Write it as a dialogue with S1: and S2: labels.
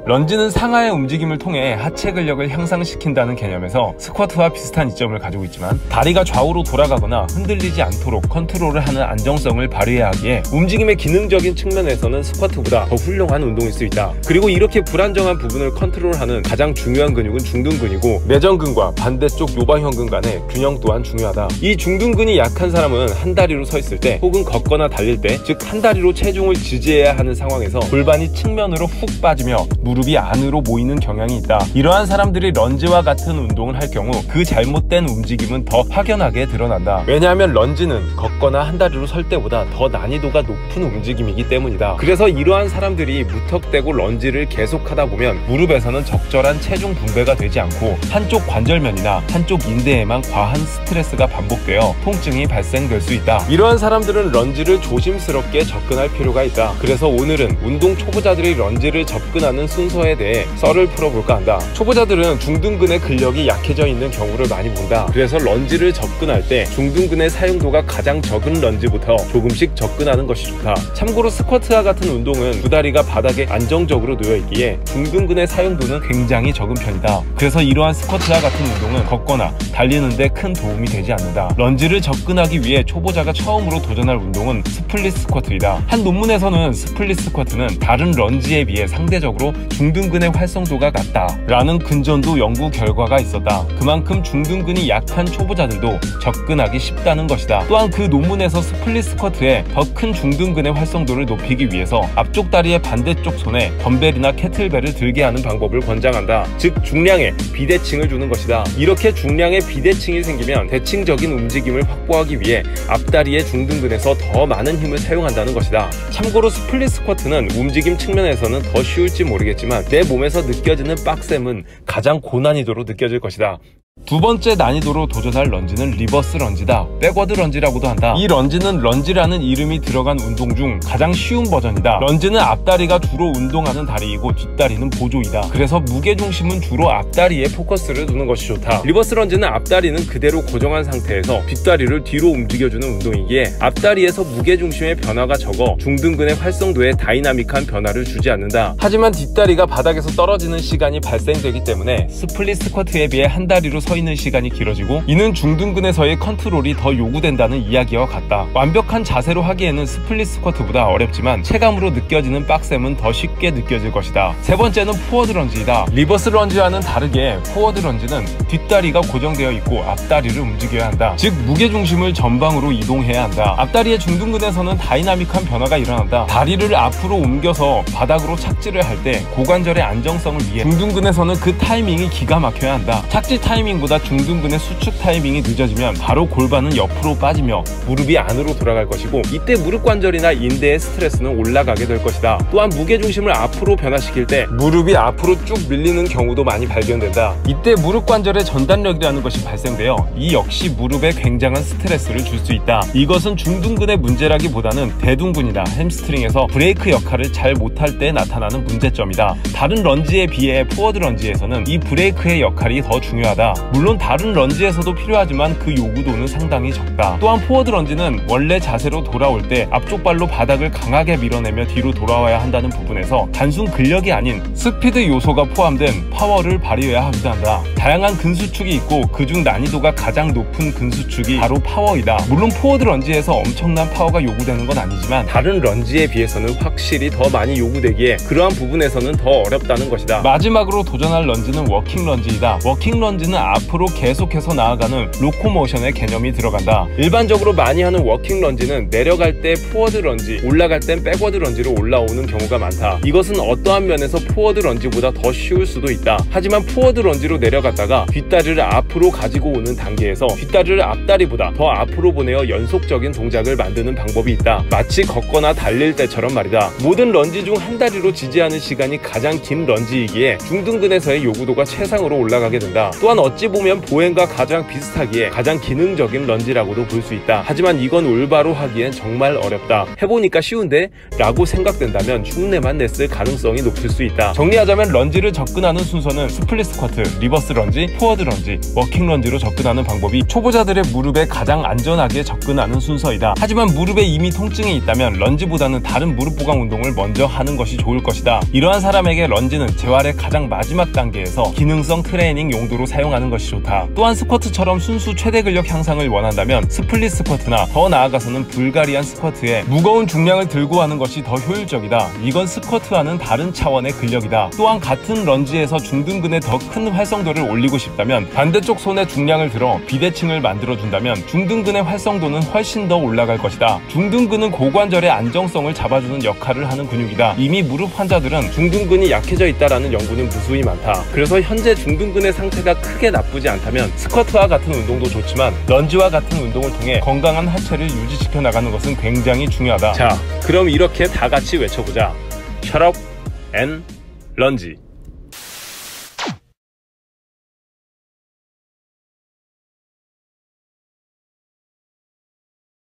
S1: 런지는 상하의 움직임을 통해 하체 근력을 향상시킨다는 개념에서 스쿼트와 비슷한 이점을 가지고 있지만 다리가 좌우로 돌아가거나 흔들리지 않도록 컨트롤을 하는 안정성을 발휘해야 하기에 움직임의 기능적인 측면에서는 스쿼트보다 더 훌륭한 운동일 수 있다. 그리고 이렇게 불안정한 부분을 컨트롤하는 가장 중요한 근육은 중둔근이고 내전근과 반대쪽 요방형근 간의 균형 또한 중요하다. 이 중둔근이 약한 사람은 한 다리로 서 있을 때 혹은 걷거나 달릴 때, 즉 한 다리로 체중을 지지해야 하는 상황에서 골반이 측면으로 훅 빠지며 무릎이 안으로 모이는 경향이 있다. 이러한 사람들이 런지와 같은 운동을 할 경우 그 잘못된 움직임은 더 확연하게 드러난다. 왜냐하면 런지는 걷거나 한 다리로 설 때보다 더 난이도가 높은 움직임이기 때문이다. 그래서 이러한 사람들이 무턱대고 런지를 계속하다 보면 무릎에서는 적절한 체중 분배가 되지 않고 한쪽 관절면이나 한쪽 인대에만 과한 스트레스가 반복되어 통증이 발생될 수 있다. 이러한 사람들은 런지를 조심스럽게 접근할 필요가 있다. 그래서 오늘은 운동 초보자들이 런지를 접근하는 순서에 대해 썰을 풀어볼까 한다. 초보자들은 중둔근의 근력이 약해져 있는 경우를 많이 본다. 그래서 런지를 접근할 때 중둔근의 사용도가 가장 적은 런지부터 조금씩 접근하는 것이 좋다. 참고로 스쿼트와 같은 운동은 두 다리가 바닥에 안정적으로 놓여 있기에 중둔근의 사용도는 굉장히 적은 편이다. 그래서 이러한 스쿼트와 같은 운동은 걷거나 달리는데 큰 도움이 되지 않는다. 런지를 접근하기 위해 초보자가 처음으로 도전할 운동은 스플릿 스쿼트이다. 한 논문에서는 스플릿 스쿼트는 다른 런지에 비해 상대적으로 중둔근의 활성도가 낮다 라는 근전도 연구 결과가 있었다. 그만큼 중둔근이 약한 초보자들도 접근하기 쉽다는 것이다. 또한 그 논문에서 스플릿 스쿼트에 더 큰 중둔근의 활성도를 높이기 위해서 앞쪽 다리의 반대쪽 손에 덤벨이나 캐틀벨을 들게 하는 방법을 권장한다. 즉 중량에 비대칭을 주는 것이다. 이렇게 중량에 비대칭이 생기면 대칭적인 움직임을 확보하기 위해 앞다리의 중둔근에서 더 많은 힘을 사용한다는 것이다. 참고로 스플릿 스쿼트는 움직임 측면에서는 더 쉬울지 모르겠지만 내 몸에서 느껴지는 빡셈은 가장 고난이도로 느껴질 것이다. 두 번째 난이도로 도전할 런지는 리버스 런지다. 백워드 런지라고도 한다. 이 런지는 런지라는 이름이 들어간 운동 중 가장 쉬운 버전이다. 런지는 앞다리가 주로 운동하는 다리이고 뒷다리는 보조이다. 그래서 무게중심은 주로 앞다리에 포커스를 두는 것이 좋다. 리버스 런지는 앞다리는 그대로 고정한 상태에서 뒷다리를 뒤로 움직여주는 운동이기에 앞다리에서 무게중심의 변화가 적어 중둔근의 활성도에 다이나믹한 변화를 주지 않는다. 하지만 뒷다리가 바닥에서 떨어지는 시간이 발생되기 때문에 스플릿 스쿼트에 비해 한 다리로 서 있는 시간이 길어지고 이는 중둔근에서의 컨트롤이 더 요구된다는 이야기와 같다. 완벽한 자세로 하기에는 스플릿 스쿼트보다 어렵지만 체감으로 느껴지는 빡셈은 더 쉽게 느껴질 것이다. 세 번째는 포워드 런지이다. 리버스 런지와는 다르게 포워드 런지는 뒷다리가 고정되어 있고 앞다리를 움직여야 한다. 즉 무게중심을 전방으로 이동해야 한다. 앞다리의 중둔근에서는 다이나믹한 변화가 일어난다. 다리를 앞으로 옮겨서 바닥으로 착지를 할 때 고관절의 안정성을 위해 중둔근에서는 그 타이밍이 기가 막혀야 한다. 착지 타이밍보다 중둔근의 수축 타이밍이 늦어지면 바로 골반은 옆으로 빠지며 무릎이 안으로 돌아갈 것이고 이때 무릎 관절이나 인대의 스트레스는 올라가게 될 것이다. 또한 무게중심을 앞으로 변화시킬 때 무릎이 앞으로 쭉 밀리는 경우도 많이 발견된다. 이때 무릎 관절의 전단력이라는 것이 발생되어 이 역시 무릎에 굉장한 스트레스를 줄 수 있다. 이것은 중둔근의 문제라기보다는 대둔근이나 햄스트링에서 브레이크 역할을 잘 못할 때 나타나는 문제점이다. 다른 런지에 비해 포워드 런지에서는 이 브레이크의 역할이 더 중요하다. 물론 다른 런지에서도 필요하지만 그 요구도는 상당히 적다. 또한 포워드 런지는 원래 자세로 돌아올 때 앞쪽 발로 바닥을 강하게 밀어내며 뒤로 돌아와야 한다는 부분에서 단순 근력이 아닌 스피드 요소가 포함된 파워를 발휘해야 하기도 한다. 다양한 근수축이 있고 그중 난이도가 가장 높은 근수축이 바로 파워이다. 물론 포워드 런지에서 엄청난 파워가 요구되는 건 아니지만 다른 런지에 비해서는 확실히 더 많이 요구되기에 그러한 부분에서는 더 어렵다는 것이다. 마지막으로 도전할 런지는 워킹 런지이다. 워킹 런지는 앞으로 계속해서 나아가는 로코모션의 개념이 들어간다. 일반적으로 많이 하는 워킹 런지는 내려갈 때 포워드 런지, 올라갈 땐 백워드 런지로 올라오는 경우가 많다. 이것은 어떠한 면에서 포워드 런지보다 더 쉬울 수도 있다. 하지만 포워드 런지로 내려갔다가 뒷다리를 앞으로 가지고 오는 단계에서 뒷다리를 앞다리보다 더 앞으로 보내어 연속적인 동작을 만드는 방법이 있다. 마치 걷거나 달릴 때처럼 말이다. 모든 런지 중 한 다리로 지지하는 시간이 가장 긴 런지이기에 중둔근에서의 요구도가 최상으로 올라가게 된다. 또한 어찌 보면 보행과 가장 비슷하기에 가장 기능적인 런지라고도 볼 수 있다. 하지만 이건 올바로 하기엔 정말 어렵다. 해보니까 쉬운데? 라고 생각된다면 흉내만 냈을 가능성이 높을 수 있다. 정리하자면 런지를 접근하는 순서는 스플릿 스쿼트, 리버스 런지, 포워드 런지, 워킹 런지로 접근하는 방법이 초보자들의 무릎에 가장 안전하게 접근하는 순서이다. 하지만 무릎에 이미 통증이 있다면 런지보다는 다른 무릎 보강 운동을 먼저 하는 것이 좋을 것이다. 이러한 사람에게 런지는 재활의 가장 마지막 단계에서 기능성 트레이닝 용도로 사용하는 것이 좋다. 또한 스쿼트처럼 순수 최대 근력 향상을 원한다면 스플릿 스쿼트나 더 나아가서는 불가리안 스쿼트에 무거운 중량을 들고 하는 것이 더 효율적이다. 이건 스쿼트와는 다른 차원의 근력이다. 또한 같은 런지에서 중둔근의 더 큰 활성도를 올리고 싶다면 반대쪽 손에 중량을 들어 비대칭을 만들어준다면 중둔근의 활성도는 훨씬 더 올라갈 것이다. 중둔근은 고관절의 안정성을 잡아주는 역할을 하는 근육이다. 이미 무릎 환자들은 중둔근이 약해져 있다는 연구는 무수히 많다. 그래서 현재 중둔근의 상태가 크게 나쁘지 않다면 스쿼트와 같은 운동도 좋지만 런지와 같은 운동을 통해 건강한 하체를 유지시켜 나가는 것은 굉장히 중요하다. 자, 그럼 이렇게 다 같이 외쳐보자. Shut up and 런지.